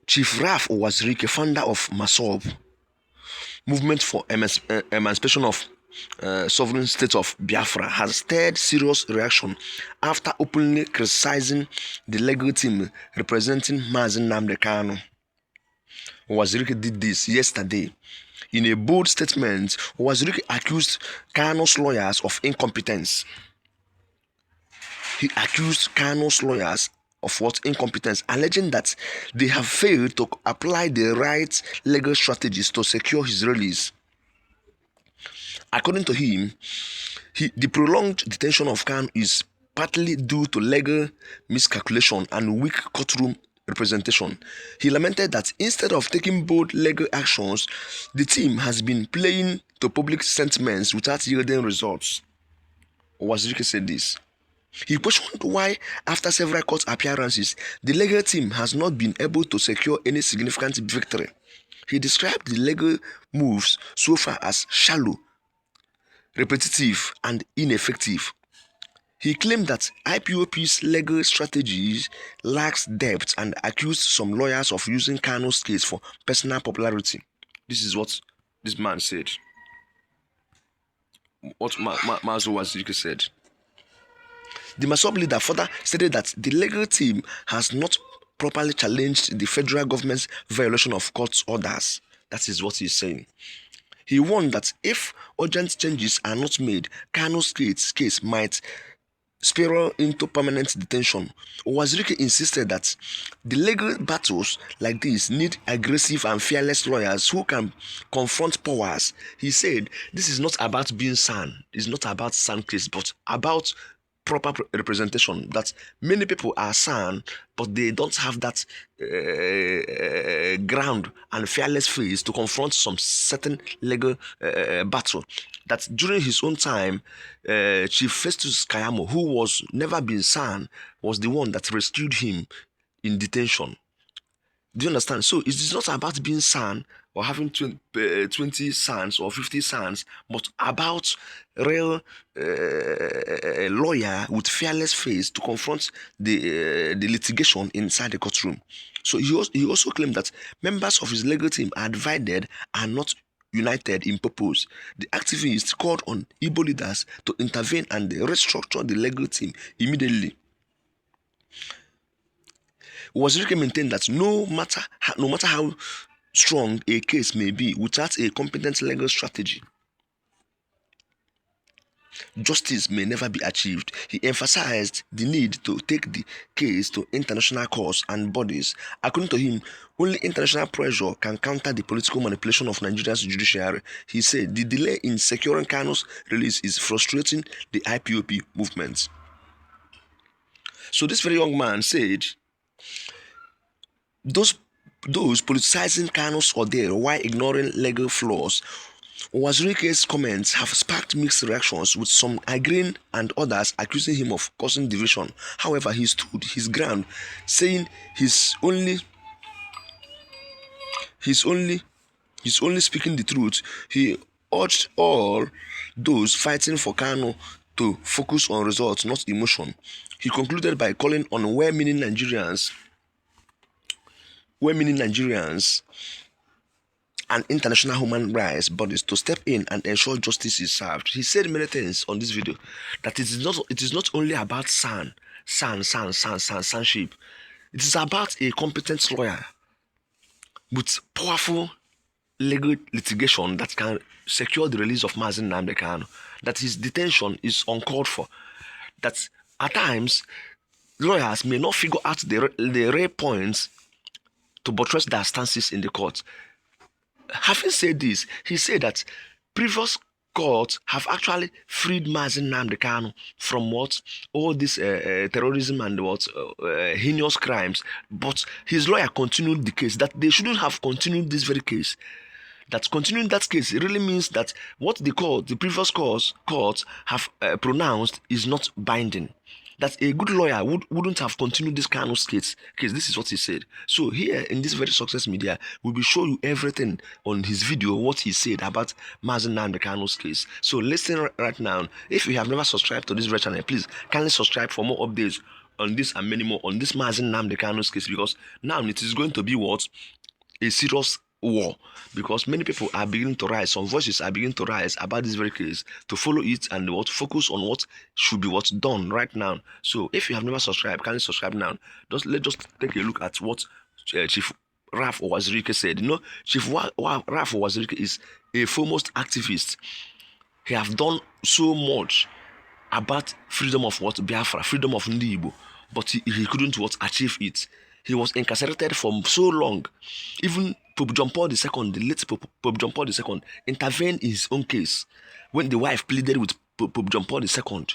Chief Ralph Uwazuruike, founder of MASOB, Movement for Emancipation of Sovereign State of Biafra, has stirred serious reaction after openly criticizing the legal team representing Mazi Nnamdi Kanu. Uwazuruike did this yesterday. In a bold statement, Uwazuruike accused Kanu's lawyers of incompetence. He accused Kanu's lawyers of what? Incompetence, alleging that they have failed to apply the right legal strategies to secure his release. According to him, the prolonged detention of Kanu is partly due to legal miscalculation and weak courtroom representation. He lamented that instead of taking bold legal actions, the team has been playing to public sentiments without yielding results. Uwazuruike said this. He questioned why, after several court appearances, the legal team has not been able to secure any significant victory. He described the legal moves so far as shallow, repetitive, and ineffective. He claimed that IPOB's legal strategies lacks depth and accused some lawyers of using Kanu's case for personal popularity. This is what this man said. What Mazi Nnamdi said. The MASOB leader further stated that the legal team has not properly challenged the federal government's violation of court orders. That is what he's saying. He warned that if urgent changes are not made, Kanu's case might spiral into permanent detention. Uwazuruike insisted that the legal battles like this need aggressive and fearless lawyers who can confront powers. He said, this is not about being sane. It's not about sane case, but about proper representation. That many people are sane, but they don't have that ground and fearless face to confront some certain legal battle. That during his own time, Chief Festus Kayamo, who was never been sane, was the one that rescued him in detention. Do you understand? So it is not about being sane or having 20 sons or 50 sons, but about real lawyer with fearless face to confront the litigation inside the courtroom. So he also claimed that members of his legal team are divided and not united in purpose. The activists called on Igbo leaders to intervene and restructure the legal team immediately. Uwazuruike maintained that no matter how strong a case may be, without a competent legal strategy, justice may never be achieved. He emphasized the need to take the case to international courts and bodies. According to him, only international pressure can counter the political manipulation of Nigeria's judiciary. He said the delay in securing Kanu's release is frustrating the IPOB movement. So this very young man said, those politicizing Kanu's ordeal while ignoring legal flaws. Uwazuruike's comments have sparked mixed reactions, with some agreeing and others accusing him of causing division. However, he stood his ground, saying he's only speaking the truth. He urged all those fighting for Kanu to focus on results, not emotion. He concluded by calling on well-meaning Nigerians and international human rights bodies to step in and ensure justice is served. He said many things on this video, that it is not only about sanship. It is about a competent lawyer with powerful legal litigation that can secure the release of Mazi Nnamdi Kanu. That his detention is uncalled for. That at times lawyers may not figure out the rare points to buttress their stances in the court. Having said this, he said that previous courts have actually freed Mazi Nnamdi Kanu from all this terrorism and heinous crimes, but his lawyer continued the case. That they shouldn't have continued this very case. That continuing that case really means that what the previous courts have pronounced is not binding. That a good lawyer wouldn't have continued this kind of case. This is what he said. So here in this very Success Media, we will show you everything on his video, what he said about Mazi Nnamdi Kanu's case. So listen right now. If you have never subscribed to this very channel, please kindly subscribe for more updates on this and many more on this Mazi Nnamdi Kanu's case, because now it is going to be what? A serious war, because many people are beginning to rise, some voices are beginning to rise about this very case to follow it and what focus on what should be what's done right now. So if you have never subscribed, can you subscribe now? Let's just take a look at what Chief Ralph Uwazuruike said. Chief Ralph Uwazuruike is a foremost activist. He have done so much about freedom of what? Biafra, freedom of Ndi Igbo, but he couldn't what? Achieve it. He was incarcerated for so long. Even Pope John Paul II, the late Pope John Paul II, intervened in his own case when the wife pleaded with Pope John Paul II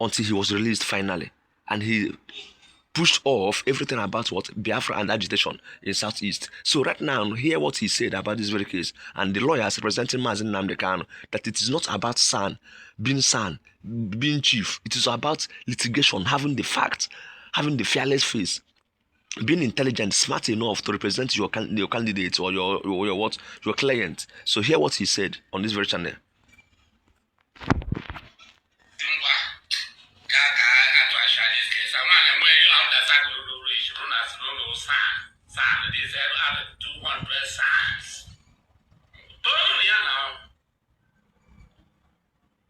until he was released finally. And he pushed off everything about what? Biafra and agitation in Southeast. So right now, hear what he said about this very case, and the lawyers representing Mazi Nnamdi Kanu, that it is not about being chief. It is about litigation, having the facts, having the fearless face, being intelligent, smart enough to represent your candidate or your client. So hear what he said on this very channel.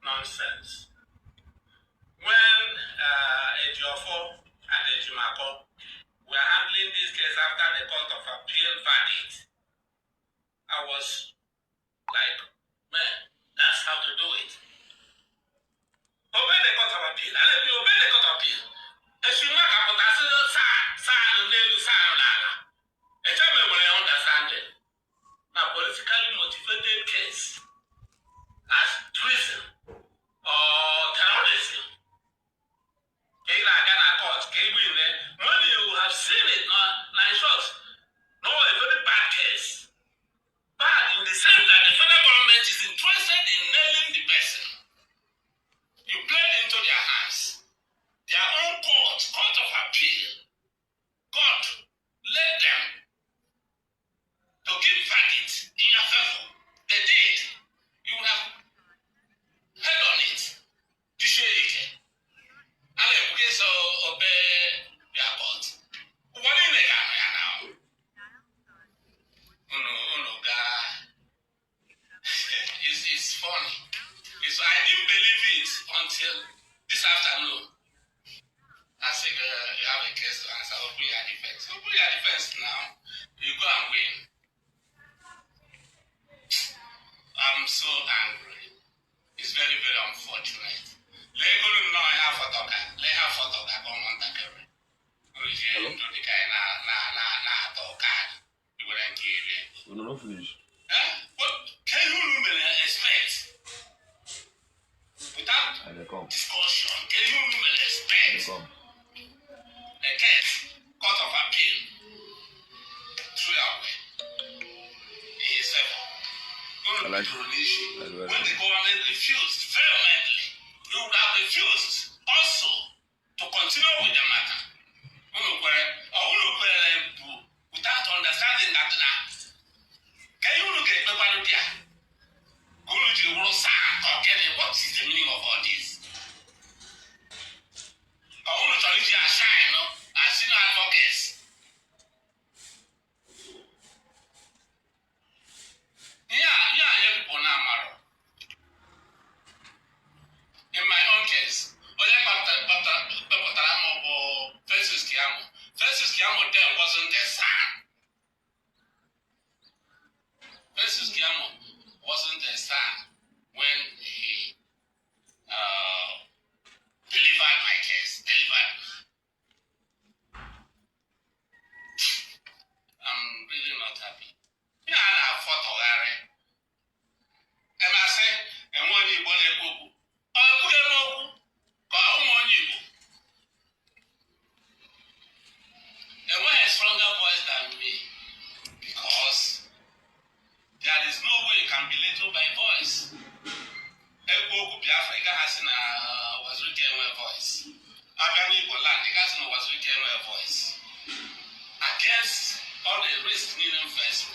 Nonsense. When Ejiofor and Ejimako were handling this case after the Court of Appeal verdict, I was like, man, that's how to do it. Obey the Court of Appeal. And if you obey the Court of Appeal, if you make a potassium understand it. Now, politically motivated case as treason or terrorism. When you have seen it, in short, no, a very bad case. Bad in the sense that the federal government is interested in nailing the person. You played into their hands. Their own court of appeal, God led them to give verdict in your favor. They did. You would have heard on it. And the case obey their court. What do you make now? It's funny. I didn't believe it until this afternoon. I said, you have a case to answer. Open your defense. Open your defense now. You go and win. I'm so angry. It's very, very unfortunate. Let go to know I have photoga. Let have photoga come on the camera. Hello? You wouldn't give it. We're not finished. What can you expect? Without discussion, can you expect a case, Court of Appeal, through away in his favor? When the government refused vehemently, you would have refused also to continue with the matter. Without understanding that now. Can you look at the Paludia? What is the meaning of all this? I want to tell you, I see no advocates. People now, in my own case, Festus Kiamo then wasn't a son. Festus Kiamo wasn't a son when he delivered my case. I'm really not happy. Yeah, I have fought already. And I say, and one you want to go. And one has stronger voice than me, because there is no way you can be little by voice. Biafra has in Uwazuruike voice. Abani Bolan has in Uwazuruike voice. Against all the risk needing first, I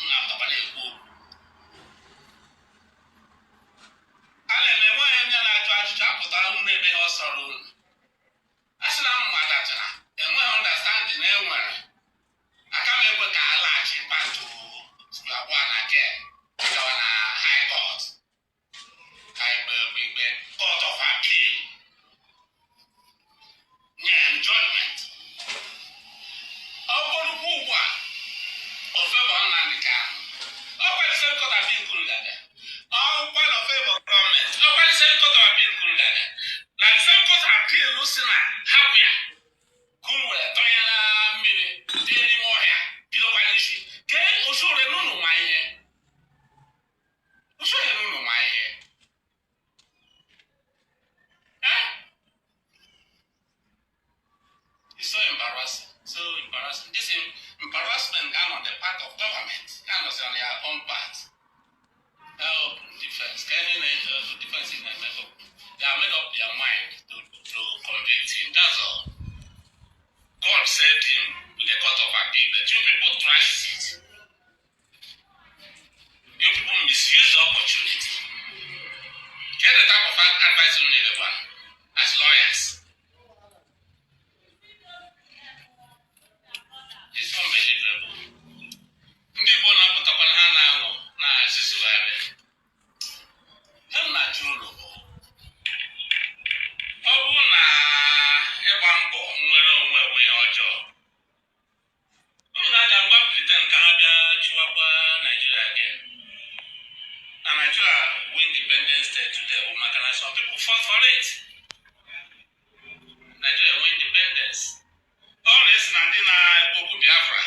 Biafra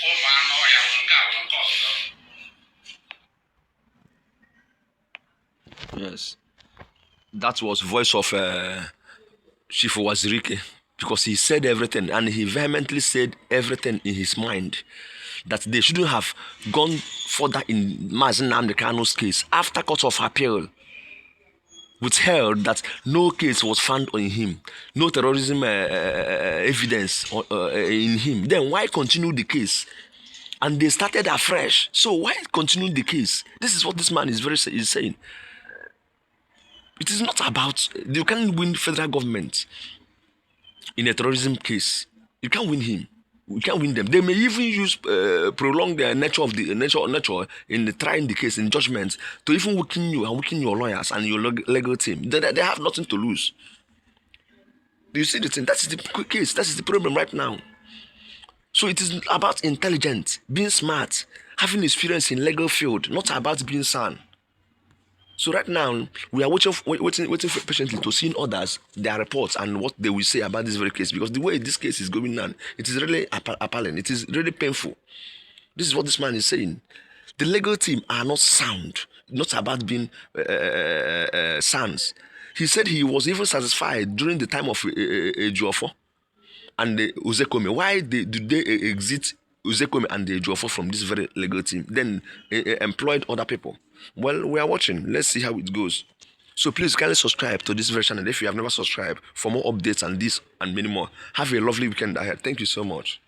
ụmụ anụ ọhịa nke a nke ọzọ. Yes, that was voice of Chief Uwazuruike, because he said everything, and he vehemently said everything in his mind, that they shouldn't have gone further in Mazi Nnamdi Kanu's case after court of appeal withheld that no case was found on him, no terrorism evidence in him. Then why continue the case? And they started afresh. So why continue the case? This is what this man is saying. It is not about, you can't win federal government in a terrorism case. You can't win him. We can't win them. They may even use prolong the nature of the nature in trying the case in judgment to even weaken you and weaken your lawyers and your legal team. They have nothing to lose. Do you see the thing? That is the case. That is the problem right now. So it is about intelligence, being smart, having experience in legal field, not about being sound. So right now, we are waiting patiently to see others, their reports and what they will say about this very case. Because the way this case is going on, it is really appalling. It is really painful. This is what this man is saying. The legal team are not sound, not about being sons. He said he was even satisfied during the time of Ejiofor and the Uzekome. Why did they exit Uzekome and the Ejiofor from this very legal team? Then employed other people. Well, we are watching. Let's see how it goes. So please kindly subscribe to this very channel if you have never subscribed for more updates on this and many more. Have a lovely weekend ahead. Thank you so much.